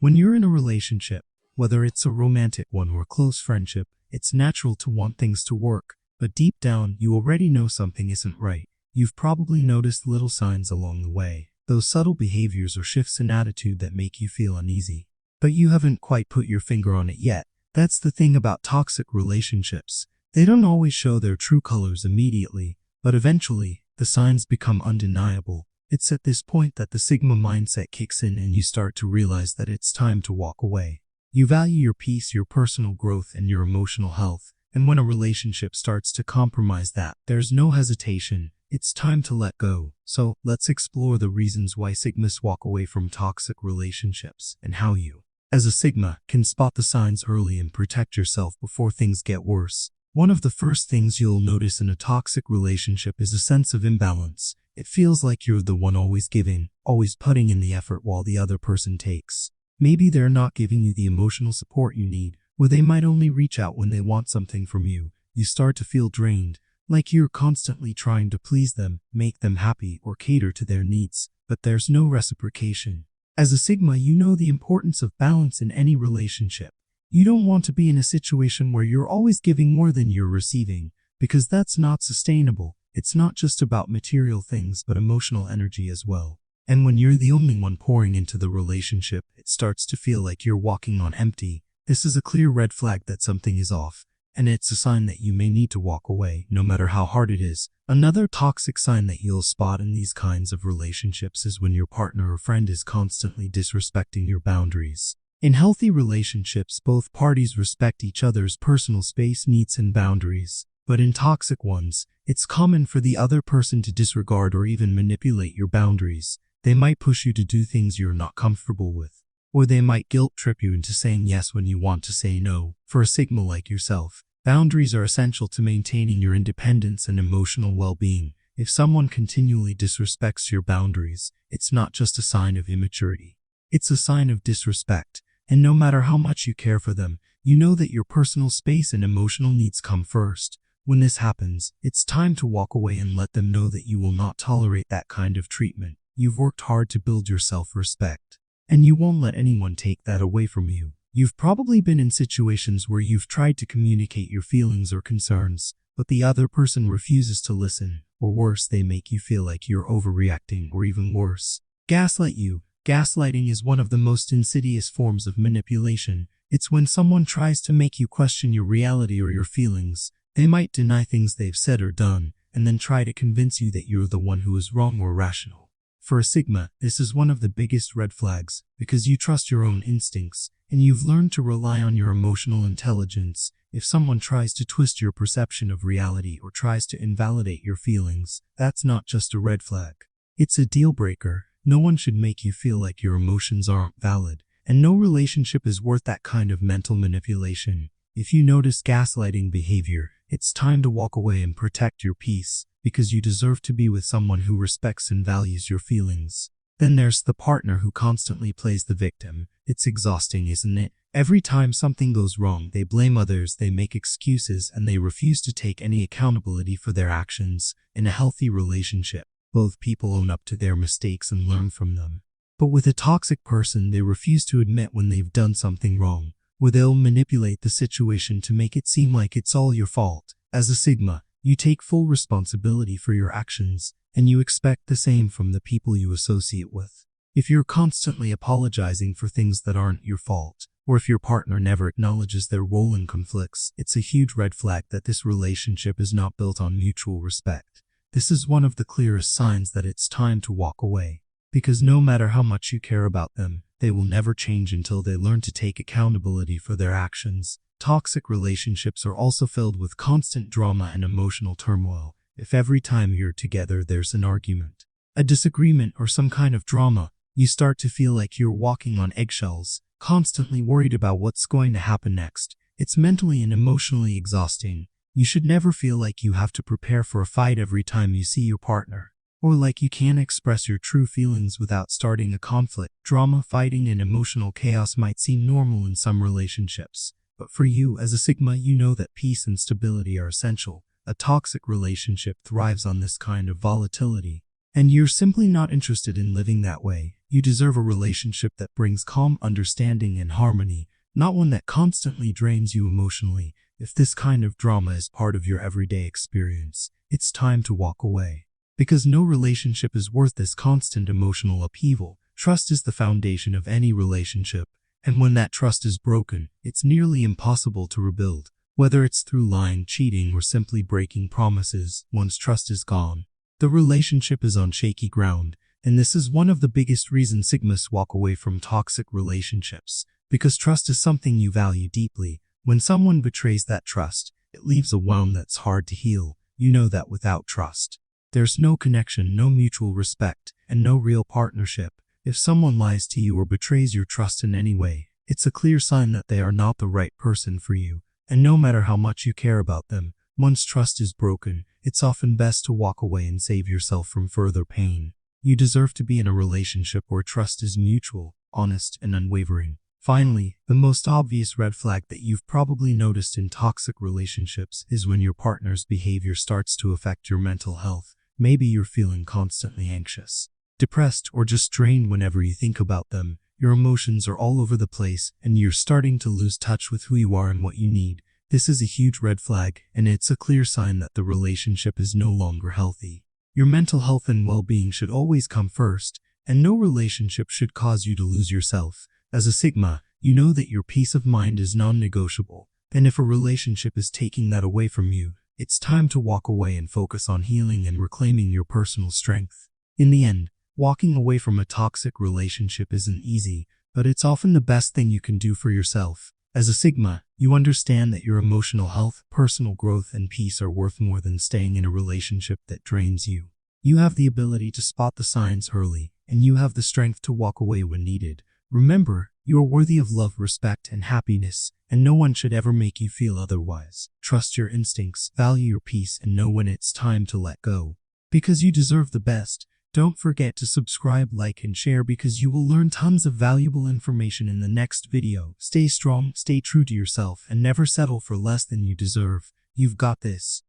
When you're in a relationship, whether it's a romantic one or a close friendship, it's natural to want things to work, but deep down, you already know something isn't right. You've probably noticed little signs along the way, those subtle behaviors or shifts in attitude that make you feel uneasy. But you haven't quite put your finger on it yet. That's the thing about toxic relationships. They don't always show their true colors immediately, but eventually, the signs become undeniable. It's at this point that the Sigma mindset kicks in and you start to realize that it's time to walk away. You value your peace, your personal growth, and your emotional health, and when a relationship starts to compromise that, there's no hesitation. It's time to let go. So, let's explore the reasons why Sigmas walk away from toxic relationships and how you, as a Sigma, can spot the signs early and protect yourself before things get worse. One of the first things you'll notice in a toxic relationship is a sense of imbalance. It feels like you're the one always giving, always putting in the effort while the other person takes. Maybe they're not giving you the emotional support you need, or they might only reach out when they want something from you. You start to feel drained, like you're constantly trying to please them, make them happy, or cater to their needs, but there's no reciprocation. As a Sigma, you know the importance of balance in any relationship. You don't want to be in a situation where you're always giving more than you're receiving, because that's not sustainable. It's not just about material things, but emotional energy as well. And when you're the only one pouring into the relationship, it starts to feel like you're walking on empty. This is a clear red flag that something is off, and it's a sign that you may need to walk away, no matter how hard it is. Another toxic sign that you'll spot in these kinds of relationships is when your partner or friend is constantly disrespecting your boundaries. In healthy relationships, both parties respect each other's personal space, needs, and boundaries. But in toxic ones, it's common for the other person to disregard or even manipulate your boundaries. They might push you to do things you're not comfortable with, or they might guilt trip you into saying yes when you want to say no. For a Sigma like yourself, boundaries are essential to maintaining your independence and emotional well-being. If someone continually disrespects your boundaries, it's not just a sign of immaturity. It's a sign of disrespect. And no matter how much you care for them, you know that your personal space and emotional needs come first. When this happens, it's time to walk away and let them know that you will not tolerate that kind of treatment. You've worked hard to build your self-respect, and you won't let anyone take that away from you. You've probably been in situations where you've tried to communicate your feelings or concerns, but the other person refuses to listen, or worse, they make you feel like you're overreacting, or even worse, gaslight you. Gaslighting is one of the most insidious forms of manipulation. It's when someone tries to make you question your reality or your feelings. They might deny things they've said or done, and then try to convince you that you're the one who is wrong or rational. For a Sigma, this is one of the biggest red flags, because you trust your own instincts, and you've learned to rely on your emotional intelligence. If someone tries to twist your perception of reality or tries to invalidate your feelings, that's not just a red flag. It's a deal breaker. No one should make you feel like your emotions aren't valid, and no relationship is worth that kind of mental manipulation. If you notice gaslighting behavior, it's time to walk away and protect your peace, because you deserve to be with someone who respects and values your feelings. Then there's the partner who constantly plays the victim. It's exhausting, isn't it? Every time something goes wrong, they blame others, they make excuses, and they refuse to take any accountability for their actions. In a healthy relationship, both people own up to their mistakes and learn from them. But with a toxic person, they refuse to admit when they've done something wrong, or they'll manipulate the situation to make it seem like it's all your fault. As a Sigma, you take full responsibility for your actions, and you expect the same from the people you associate with. If you're constantly apologizing for things that aren't your fault, or if your partner never acknowledges their role in conflicts, it's a huge red flag that this relationship is not built on mutual respect. This is one of the clearest signs that it's time to walk away, because no matter how much you care about them, they will never change until they learn to take accountability for their actions. Toxic relationships are also filled with constant drama and emotional turmoil. If every time you're together there's an argument, a disagreement, or some kind of drama, you start to feel like you're walking on eggshells, constantly worried about what's going to happen next. It's mentally and emotionally exhausting. You should never feel like you have to prepare for a fight every time you see your partner, or like you can't express your true feelings without starting a conflict. Drama, fighting, and emotional chaos might seem normal in some relationships, but for you as a Sigma, you know that peace and stability are essential. A toxic relationship thrives on this kind of volatility. And you're simply not interested in living that way. You deserve a relationship that brings calm, understanding, and harmony, not one that constantly drains you emotionally. If this kind of drama is part of your everyday experience, it's time to walk away. Because no relationship is worth this constant emotional upheaval. Trust is the foundation of any relationship, and when that trust is broken, it's nearly impossible to rebuild. Whether it's through lying, cheating, or simply breaking promises, once trust is gone, the relationship is on shaky ground. And this is one of the biggest reasons Sigmas walk away from toxic relationships. Because trust is something you value deeply. When someone betrays that trust, it leaves a wound that's hard to heal. You know that without trust, there's no connection, no mutual respect, and no real partnership. If someone lies to you or betrays your trust in any way, it's a clear sign that they are not the right person for you. And no matter how much you care about them, once trust is broken, it's often best to walk away and save yourself from further pain. You deserve to be in a relationship where trust is mutual, honest, and unwavering. Finally, the most obvious red flag that you've probably noticed in toxic relationships is when your partner's behavior starts to affect your mental health. Maybe you're feeling constantly anxious, depressed, or just drained whenever you think about them. Your emotions are all over the place, and you're starting to lose touch with who you are and what you need. This is a huge red flag, and it's a clear sign that the relationship is no longer healthy. Your mental health and well-being should always come first, and no relationship should cause you to lose yourself. As a Sigma, you know that your peace of mind is non-negotiable, and if a relationship is taking that away from you, it's time to walk away and focus on healing and reclaiming your personal strength. In the end, walking away from a toxic relationship isn't easy, but it's often the best thing you can do for yourself. As a Sigma, you understand that your emotional health, personal growth, and peace are worth more than staying in a relationship that drains you. You have the ability to spot the signs early, and you have the strength to walk away when needed. Remember, you are worthy of love, respect, and happiness, and no one should ever make you feel otherwise. Trust your instincts, value your peace, and know when it's time to let go. Because you deserve the best. Don't forget to subscribe, like, and share because you will learn tons of valuable information in the next video. Stay strong, stay true to yourself, and never settle for less than you deserve. You've got this.